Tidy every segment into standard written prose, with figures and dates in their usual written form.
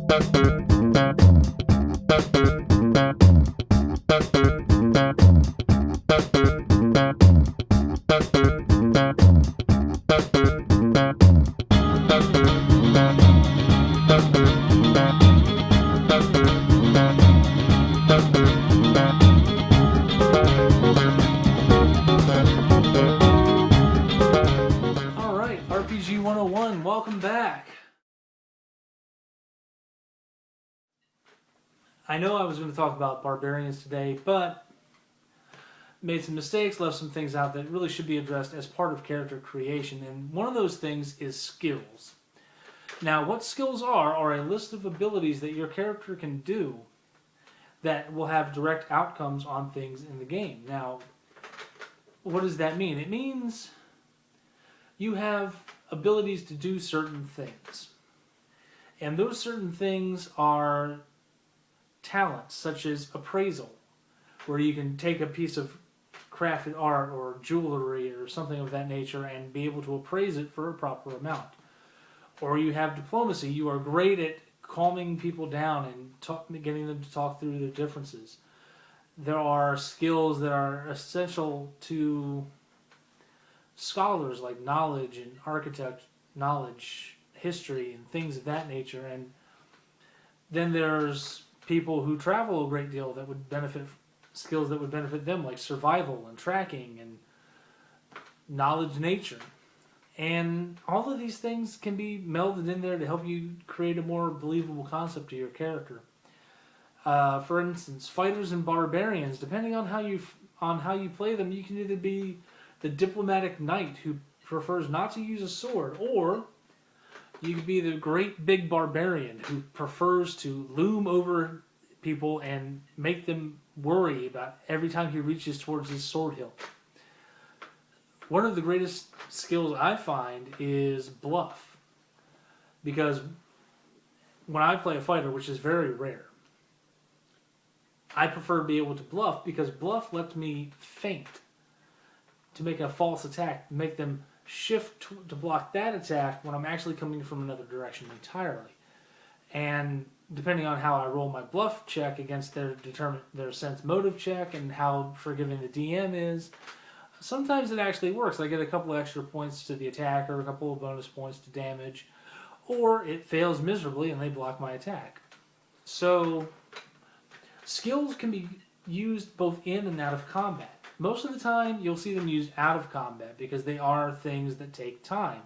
RPG 101, welcome back. I know I was going to talk about barbarians today, but made some mistakes, left some things out that really should be addressed as part of character creation, and one of those things is skills. Now, what skills are a list of abilities that your character can do that will have direct outcomes on things in the game. Now, what does that mean? It means you have abilities to do certain things. And those certain things are talents, such as appraisal, where you can take a piece of crafted art or jewelry or something of that nature and be able to appraise it for a proper amount. Or you have diplomacy. You are great at calming people down and getting them to talk through their differences. There are skills that are essential to scholars, like knowledge and architect knowledge, history, and things of that nature. And then there's people who travel a great deal that would benefit, skills that would benefit them, like survival and tracking and knowledge nature. And all of these things can be melded in there to help you create a more believable concept to your character. For instance, fighters and barbarians, depending on how you play them, you can either be the diplomatic knight who prefers not to use a sword, or you could be the great big barbarian who prefers to loom over people and make them worry about every time he reaches towards his sword hilt. One of the greatest skills I find is bluff. Because when I play a fighter, which is very rare, I prefer to be able to bluff, because bluff lets me feint to make a false attack, make them shift to block that attack when I'm actually coming from another direction entirely. And depending on how I roll my bluff check against their sense motive check and how forgiving the DM is, sometimes it actually works. I get a couple of extra points to the attack or a couple of bonus points to damage, or it fails miserably and they block my attack. So skills can be used both in and out of combat. Most of the time you'll see them used out of combat because they are things that take time.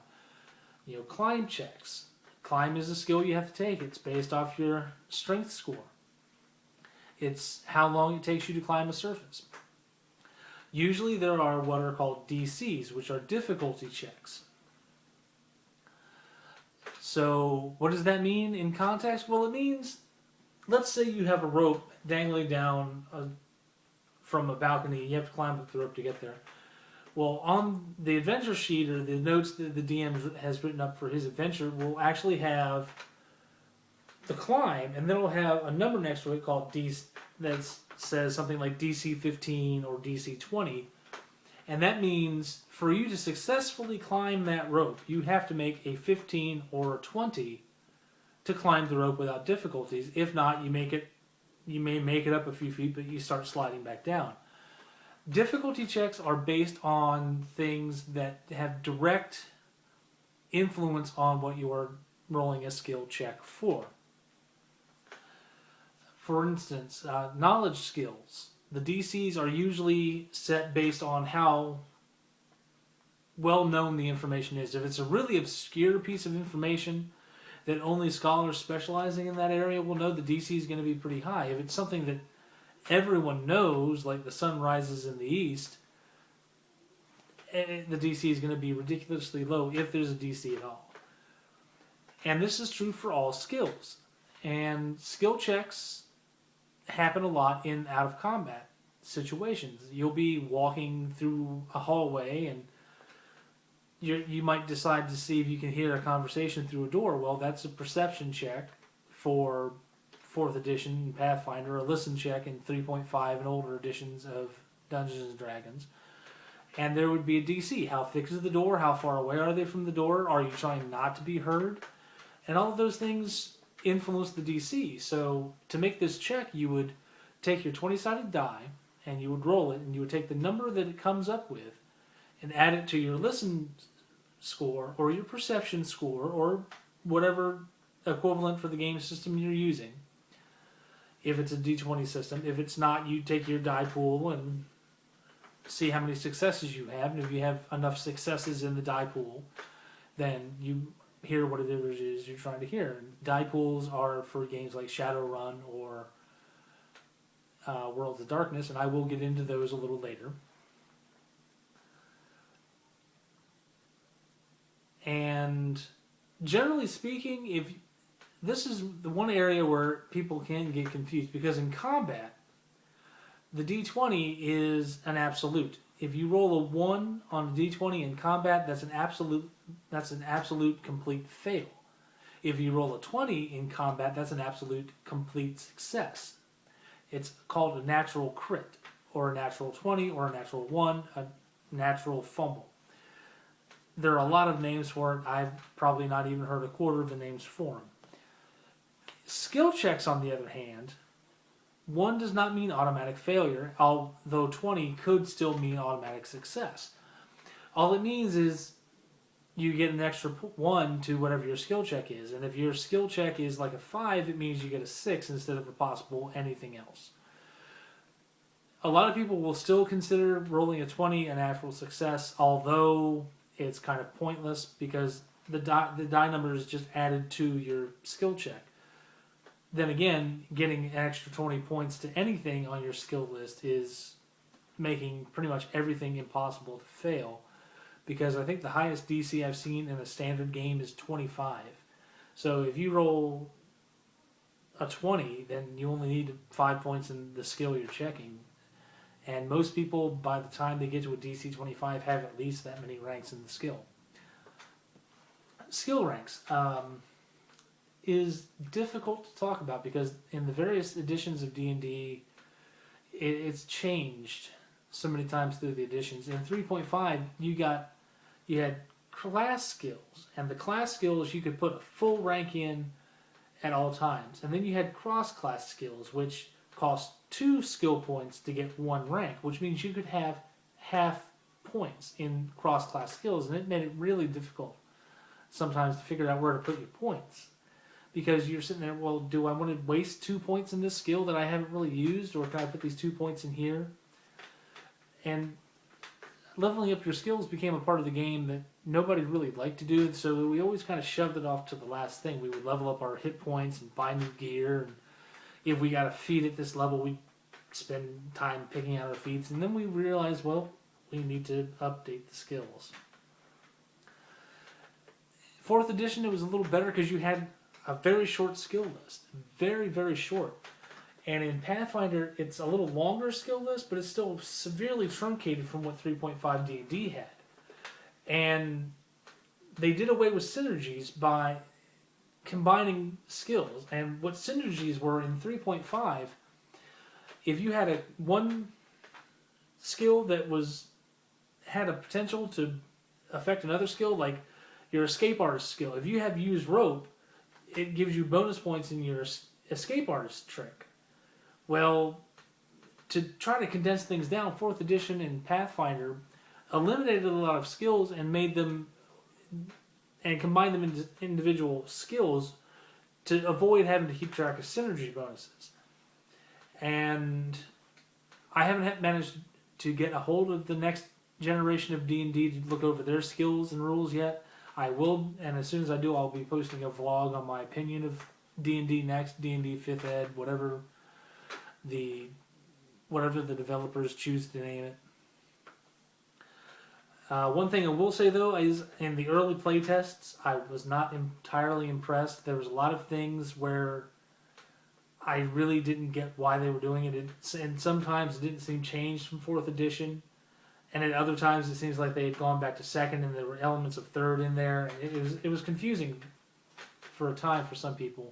Climb checks. Climb is a skill you have to take. It's based off your strength score. It's how long it takes you to climb a surface. Usually there are what are called DCs, which are difficulty checks. So what does that mean in context? Well, it means, let's say you have a rope dangling down from a balcony. You have to climb up the rope to get there. Well, on the adventure sheet, or the notes that the DM has written up for his adventure, will actually have the climb, and then it'll have a number next to it called DC that says something like DC 15 or DC 20. And that means for you to successfully climb that rope, you have to make a 15 or a 20 to climb the rope without difficulties. If not, you may make it up a few feet, but you start sliding back down. Difficulty checks are based on things that have direct influence on what you are rolling a skill check for. For instance, knowledge skills. The DCs are usually set based on how well known the information is. If it's a really obscure piece of information that only scholars specializing in that area will know, the DC is going to be pretty high. If it's something that everyone knows, like the sun rises in the east, the DC is going to be ridiculously low, if there's a DC at all. And this is true for all skills. And skill checks happen a lot in out of combat situations. You'll be walking through a hallway and you might decide to see if you can hear a conversation through a door. Well, that's a perception check for 4th edition Pathfinder, a listen check in 3.5 and older editions of Dungeons and Dragons. And there would be a DC. How thick is the door? How far away are they from the door? Are you trying not to be heard? And all of those things influence the DC. So to make this check, you would take your 20-sided die and you would roll it, and you would take the number that it comes up with and add it to your listen score or your perception score or whatever equivalent for the game system you're using. If it's a D20 system, if it's not, you take your die pool and see how many successes you have, and if you have enough successes in the die pool, then you hear what it is you're trying to hear. And die pools are for games like Shadowrun or Worlds of Darkness, and I will get into those a little later. And generally speaking, if this is the one area where people can get confused, because in combat, the D20 is an absolute. If you roll a 1 on a D20 in combat, that's an absolute complete fail. If you roll a 20 in combat, that's an absolute complete success. It's called a natural crit, or a natural 20, or a natural 1, a natural fumble. There are a lot of names for it. I've probably not even heard a quarter of the names for them. Skill checks, on the other hand, 1 does not mean automatic failure, although 20 could still mean automatic success. All it means is you get an extra 1 to whatever your skill check is. And if your skill check is like a 5, it means you get a 6 instead of a possible anything else. A lot of people will still consider rolling a 20 a natural success, although it's kind of pointless because the die number is just added to your skill check. Then again, getting an extra 20 points to anything on your skill list is making pretty much everything impossible to fail, because I think the highest DC I've seen in a standard game is 25. So if you roll a 20, then you only need 5 points in the skill you're checking. And most people, by the time they get to a DC 25, have at least that many ranks in the skill. Skill ranks is difficult to talk about because in the various editions of D&D, it's changed so many times through the editions. In 3.5, you had class skills, and the class skills you could put a full rank in at all times. And then you had cross-class skills, which cost 2 skill points to get 1 rank, which means you could have half points in cross-class skills, and it made it really difficult sometimes to figure out where to put your points. Because you're sitting there, well, do I want to waste 2 points in this skill that I haven't really used, or can I put these 2 points in here? And leveling up your skills became a part of the game that nobody really liked to do, so we always kind of shoved it off to the last thing. We would level up our hit points and buy new gear, and if we got a feat at this level, we'd spend time picking out our feats, and then we realized, well, we need to update the skills. 4th edition, it was a little better because you had a very short skill list. Very, very short. And in Pathfinder, it's a little longer skill list, but it's still severely truncated from what 3.5 D&D had. And they did away with synergies by combining skills. And what synergies were in 3.5, if you had one skill that had a potential to affect another skill, like your escape artist skill, if you have used rope, it gives you bonus points in your escape artist trick. Well, to try to condense things down, 4th edition and Pathfinder eliminated a lot of skills and made them and combined them into individual skills to avoid having to keep track of synergy bonuses. And I haven't managed to get a hold of the next generation of D&D to look over their skills and rules yet. I will, and as soon as I do, I'll be posting a vlog on my opinion of D&D Next, D&D 5th Ed, whatever the developers choose to name it. One thing I will say, though, is in the early playtests, I was not entirely impressed. There was a lot of things where I really didn't get why they were doing it, and sometimes it didn't seem changed from 4th edition. And at other times, it seems like they had gone back to 2nd, and there were elements of 3rd in there. It was confusing for a time for some people.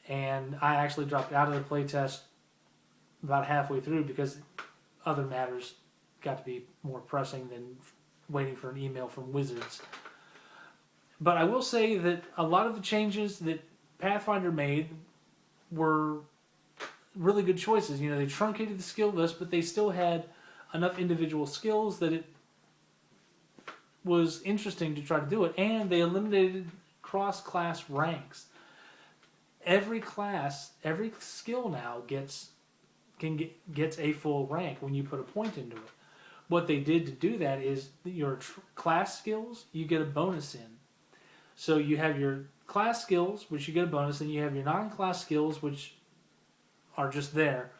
And I actually dropped out of the playtest about halfway through because other matters got to be more pressing than waiting for an email from Wizards. But I will say that a lot of the changes that Pathfinder made were really good choices. They truncated the skill list, but they still had enough individual skills that it was interesting to try to do it. And they eliminated cross-class ranks. Every class, every skill now gets a full rank when you put a point into it. What they did to do that is your class skills, you get a bonus in. So you have your class skills, which you get a bonus, and you have your non-class skills, which are just there.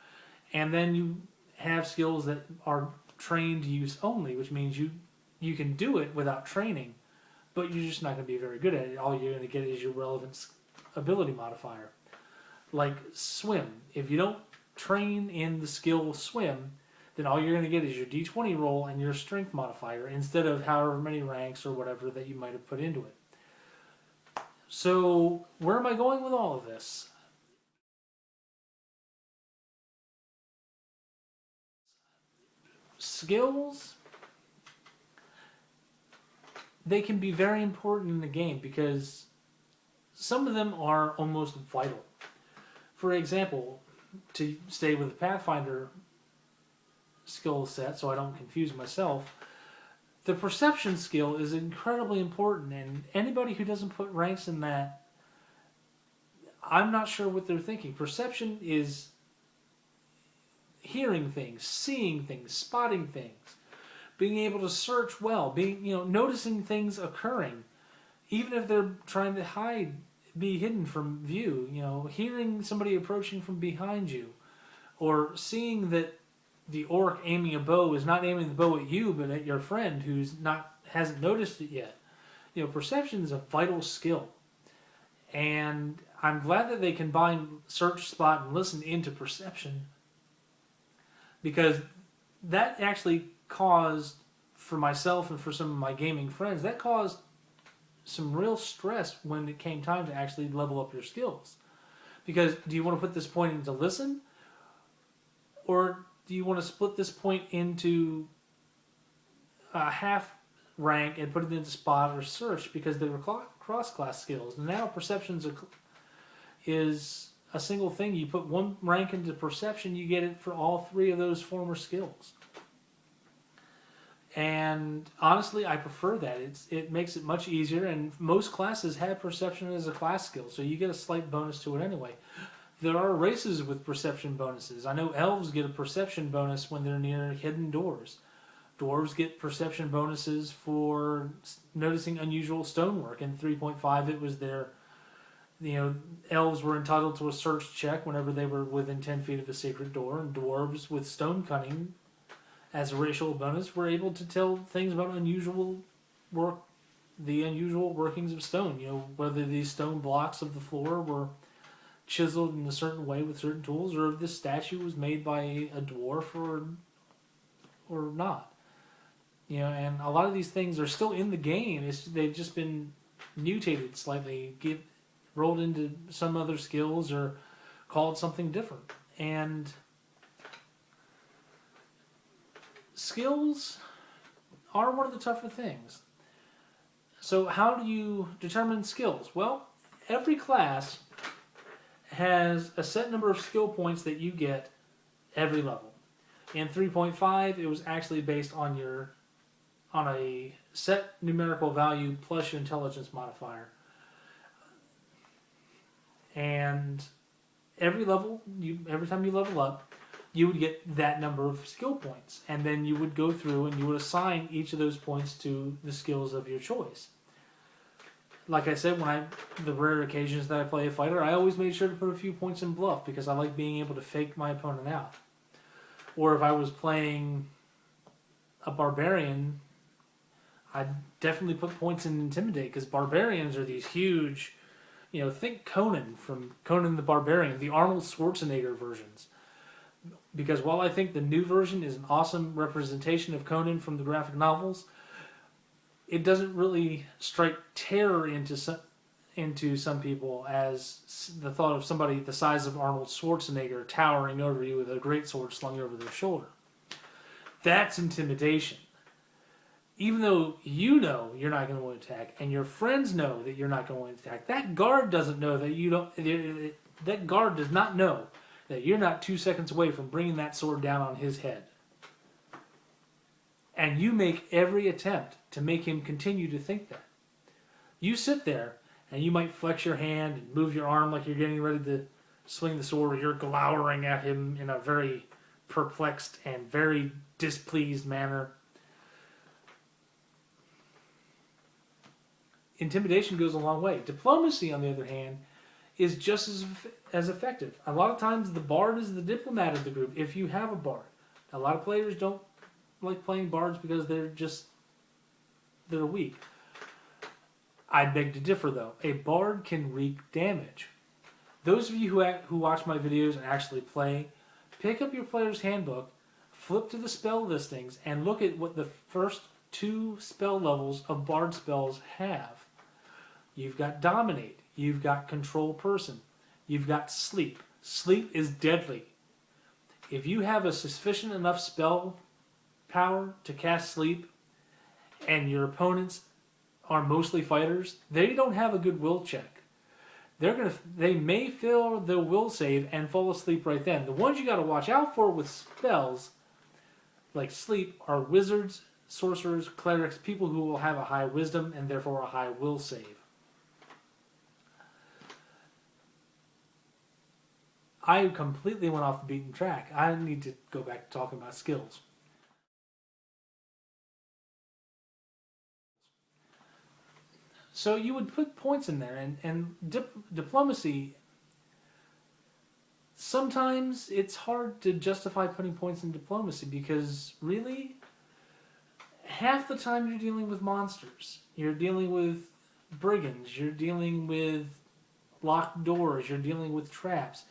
And then you have skills that are trained use only, which means you can do it without training, but you're just not going to be very good at it. All you're going to get is your relevant ability modifier. Like swim. If you don't train in the skill swim, then all you're going to get is your d20 roll and your strength modifier instead of however many ranks or whatever that you might have put into it. So where am I going with all of this? Skills, they can be very important in the game because some of them are almost vital. For example, to stay with the Pathfinder skill set so I don't confuse myself, the perception skill is incredibly important, and anybody who doesn't put ranks in that, I'm not sure what they're thinking. Perception is hearing things, seeing things, spotting things, being able to search well, noticing things occurring, even if they're trying to be hidden from view, hearing somebody approaching from behind you, or seeing that the orc aiming a bow is not aiming the bow at you, but at your friend who's hasn't noticed it yet. Perception is a vital skill. And I'm glad that they combine search, spot, and listen into perception, because that actually caused, for myself and for some of my gaming friends, that caused some real stress when it came time to actually level up your skills. Because do you want to put this point into listen, or do you want to split this point into a half rank and put it into spot or search, because they were cross-class skills? And now perception is a single thing. You put one rank into perception, you get it for all three of those former skills. And honestly, I prefer that. It makes it much easier, and most classes have perception as a class skill, so you get a slight bonus to it anyway. There are races with perception bonuses. I know elves get a perception bonus when they're near hidden doors. Dwarves get perception bonuses for noticing unusual stonework. In 3.5, it was elves were entitled to a search check whenever they were within 10 feet of a secret door, and dwarves with stone cunning as a racial bonus were able to tell things about the unusual workings of stone. Whether these stone blocks of the floor were chiseled in a certain way with certain tools, or if this statue was made by a dwarf or not. And a lot of these things are still in the game. They've just been mutated slightly, rolled into some other skills, or called something different. And skills are one of the tougher things. So how do you determine skills? Well, every class has a set number of skill points that you get every level. In 3.5, it was actually based on a set numerical value plus your intelligence modifier. And every time you level up, you would get that number of skill points. And then you would go through and you would assign each of those points to the skills of your choice. Like I said, the rare occasions that I play a fighter, I always made sure to put a few points in bluff, because I like being able to fake my opponent out. Or if I was playing a barbarian, I'd definitely put points in intimidate, because barbarians are these huge, think Conan from Conan the Barbarian, the Arnold Schwarzenegger versions. Because while I think the new version is an awesome representation of Conan from the graphic novels, it doesn't really strike terror into some people as the thought of somebody the size of Arnold Schwarzenegger towering over you with a greatsword slung over their shoulder. That's intimidation. even though you know you're not going to want to attack, and your friends know that you're not going to want to attack, that guard doesn't know that you don't. That guard does not know that you're not 2 seconds away from bringing that sword down on his head. And you make every attempt to make him continue to think that. You sit there, and you might flex your hand and move your arm like you're getting ready to swing the sword, or you're glowering at him in a very perplexed and very displeased manner. Intimidation goes a long way. Diplomacy, on the other hand, is just as effective. A lot of times the bard is the diplomat of the group, if you have a bard. A lot of players don't like playing bards because they're weak. I beg to differ, though. A bard can wreak damage. Those of you who watch my videos and actually play, pick up your player's handbook, flip to the spell listings, and look at what the first 2 spell levels of bard spells have. You've got Dominate. You've got Control Person. You've got Sleep. Sleep is deadly. If you have a sufficient enough spell power to cast Sleep, and your opponents are mostly fighters, they don't have a good will check. They may fail their will save and fall asleep right then. The ones you got to watch out for with spells like Sleep are wizards, sorcerers, clerics, people who will have a high wisdom and therefore a high will save. I completely went off the beaten track. I need to go back to talking about skills. So you would put points in there, and diplomacy, sometimes it's hard to justify putting points in diplomacy because really, half the time you're dealing with monsters. You're dealing with brigands. You're dealing with locked doors. You're dealing with traps.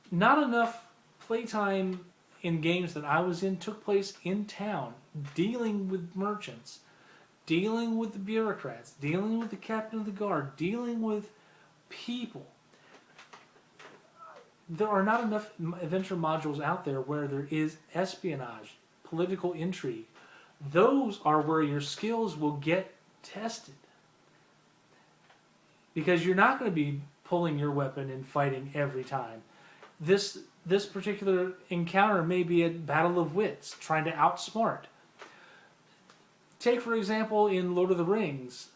Not enough playtime in games that I was in took place in town, dealing with merchants, dealing with the bureaucrats, dealing with the captain of the guard, dealing with people. There are not enough adventure modules out there where there is espionage, political intrigue. Those are where your skills will get tested. Because you're not going to be pulling your weapon and fighting every time. This particular encounter may be a battle of wits, trying to outsmart. Take, for example, in Lord of the Rings,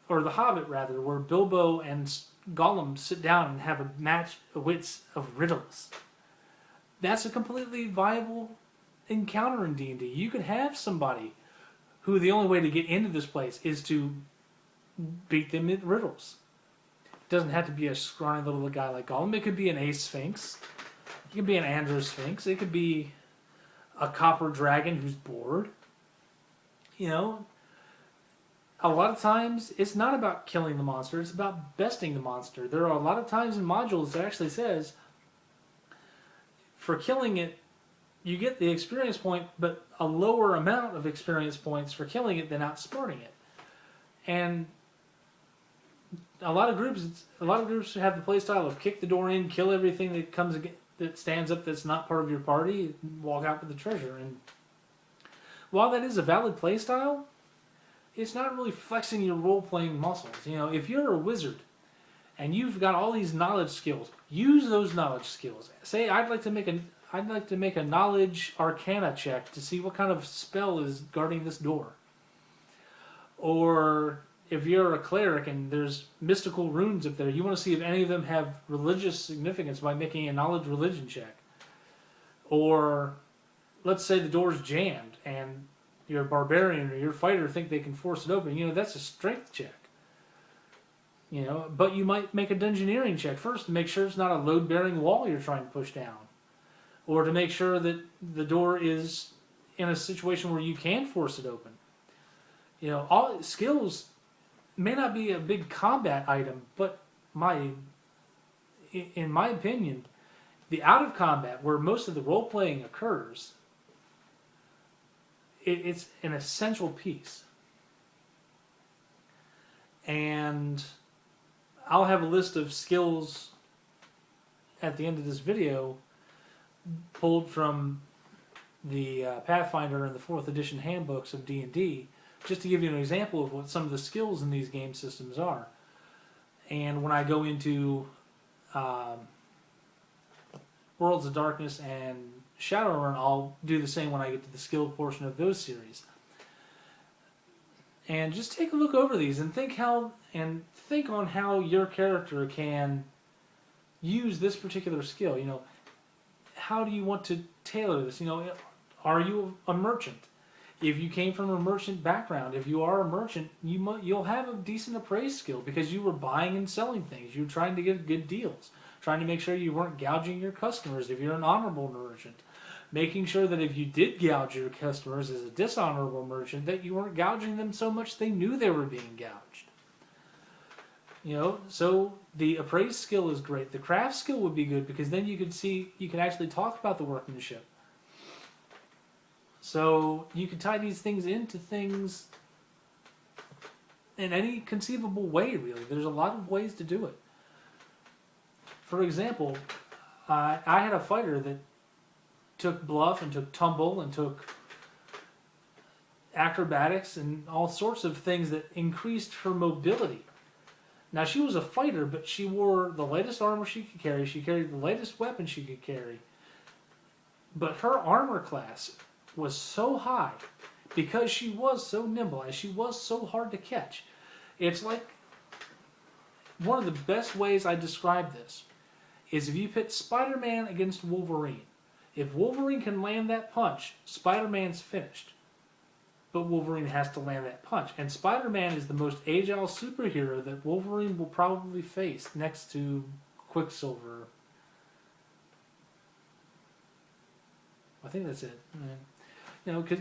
or The Hobbit, rather, where Bilbo and Gollum sit down and have a match of wits of riddles. That's a completely viable encounter in D&D. You could have somebody who the only way to get into this place is to beat them at riddles. It doesn't have to be a scrawny little guy like Gollum. It could be an Ace Sphinx. It could be an Andros Sphinx. It could be a copper dragon who's bored. You know, a lot of times it's not about killing the monster. It's about besting the monster. There are a lot of times in modules that actually says for killing it, you get the experience point, but a lower amount of experience points for killing it than outsmarting it. And a lot of groups have the play style of kick the door in, kill everything that stands up that's not part of your party, and walk out with the treasure. And while that is a valid play style, it's not really flexing your role-playing muscles. You know, if you're a wizard and you've got all these knowledge skills, use those knowledge skills. Say, I'd like to make a knowledge arcana check to see what kind of spell is guarding this door. Or if you're a cleric and there's mystical runes up there, you want to see if any of them have religious significance by making a knowledge religion check. Or let's say the door's jammed and your barbarian or your fighter think they can force it open. You know, that's a strength check. You know, but you might make a dungeoneering check first to make sure it's not a load-bearing wall you're trying to push down. Or to make sure that the door is in a situation where you can force it open. You know, all skills may not be a big combat item, but in my opinion, the out of combat, where most of the role-playing occurs, it's an essential piece. And I'll have a list of skills at the end of this video pulled from the Pathfinder and the 4th edition handbooks of D&D, just to give you an example of what some of the skills in these game systems are. And when I go into Worlds of Darkness and Shadowrun, I'll do the same when I get to the skill portion of those series. And just take a look over these and think on how your character can use this particular skill. How do you want to tailor this? Are you a merchant? If you came from a merchant background, if you are a merchant, you'll have a decent appraise skill because you were buying and selling things. You were trying to get good deals, trying to make sure you weren't gouging your customers if you're an honorable merchant. Making sure that if you did gouge your customers as a dishonorable merchant, that you weren't gouging them so much they knew they were being gouged. So the appraise skill is great. The craft skill would be good because then you can actually talk about the workmanship. So you can tie these things into things in any conceivable way, really. There's a lot of ways to do it. For example, I had a fighter that took bluff and took tumble and took acrobatics and all sorts of things that increased her mobility. Now, she was a fighter, but she wore the lightest armor she could carry. She carried the lightest weapon she could carry. But her armor class was so high because she was so nimble and she was so hard to catch. It's like one of the best ways I describe this is if you pit Spider-Man against Wolverine. If Wolverine can land that punch, Spider-Man's finished. But Wolverine has to land that punch. And Spider-Man is the most agile superhero that Wolverine will probably face next to Quicksilver. I think that's it. Because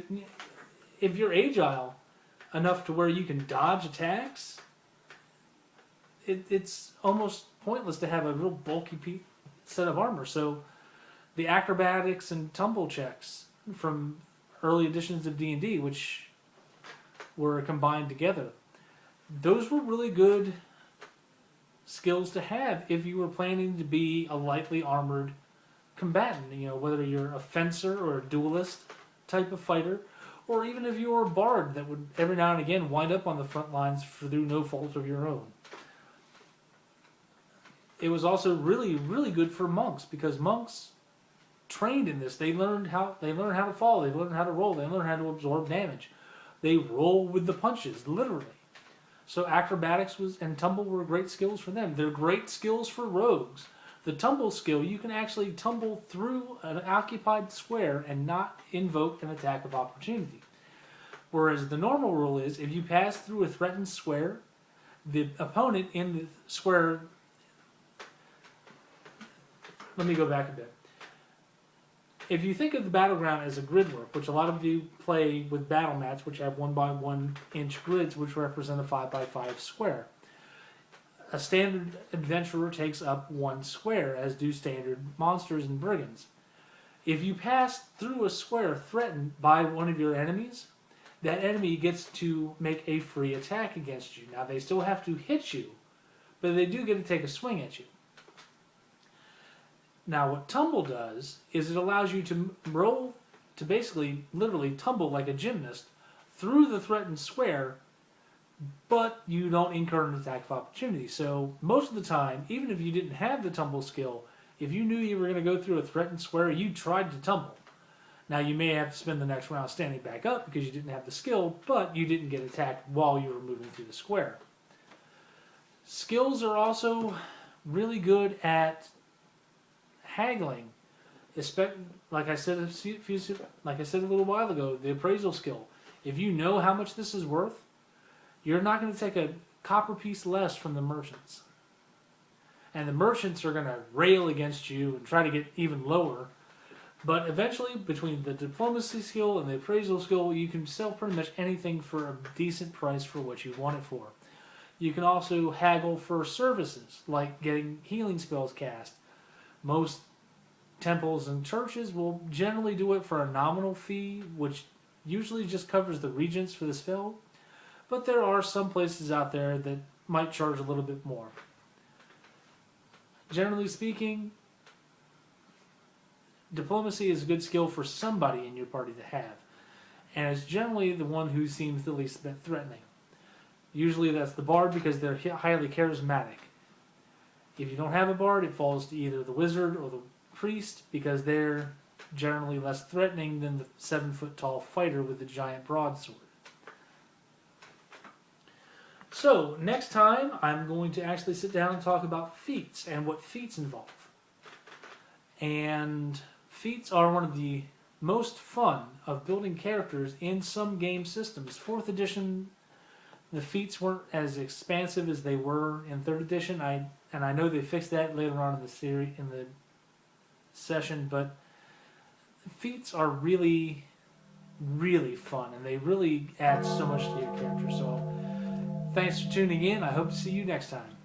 if you're agile enough to where you can dodge attacks, it's almost pointless to have a real bulky set of armor. So the acrobatics and tumble checks from early editions of D&D, which were combined together, those were really good skills to have if you were planning to be a lightly armored combatant. Whether you're a fencer or a duelist type of fighter, or even if you were a bard that would every now and again wind up on the front lines through no fault of your own. It was also really, really good for monks because monks trained in this. They learned how to fall, they learned how to roll, they learned how to absorb damage. They roll with the punches, literally. So acrobatics and tumble were great skills for them. They're great skills for rogues. The tumble skill, you can actually tumble through an occupied square and not invoke an attack of opportunity. Whereas the normal rule is, if you pass through a threatened square, the opponent in the square... Let me go back a bit. If you think of the battleground as a grid work, which a lot of you play with battle mats, which have 1 by 1 inch grids, which represent a 5 by 5 square. A standard adventurer takes up 1 square, as do standard monsters and brigands. If you pass through a square threatened by one of your enemies, that enemy gets to make a free attack against you. Now, they still have to hit you, but they do get to take a swing at you. Now, what tumble does is it allows you to roll, to basically, literally tumble like a gymnast through the threatened square, but you don't incur an attack of opportunity. So most of the time, even if you didn't have the tumble skill, if you knew you were going to go through a threatened square, you tried to tumble. Now, you may have to spend the next round standing back up because you didn't have the skill, but you didn't get attacked while you were moving through the square. Skills are also really good at haggling. Like I said a little while ago, the appraisal skill. If you know how much this is worth, you're not going to take a copper piece less from the merchants. And the merchants are going to rail against you and try to get even lower. But eventually, between the diplomacy skill and the appraisal skill, you can sell pretty much anything for a decent price for what you want it for. You can also haggle for services, like getting healing spells cast. Most temples and churches will generally do it for a nominal fee, which usually just covers the regents for the spell. But there are some places out there that might charge a little bit more. Generally speaking, diplomacy is a good skill for somebody in your party to have, and it's generally the one who seems the least bit threatening. Usually that's the bard because they're highly charismatic. If you don't have a bard, it falls to either the wizard or the priest because they're generally less threatening than the 7-foot-tall fighter with the giant broadsword. So, next time I'm going to actually sit down and talk about feats and what feats involve. And feats are one of the most fun of building characters in some game systems. 4th edition, the feats weren't as expansive as they were in 3rd edition. I know they fixed that later on in the series, in the session, but feats are really, really fun, and they really add so much to your character. So, thanks for tuning in. I hope to see you next time.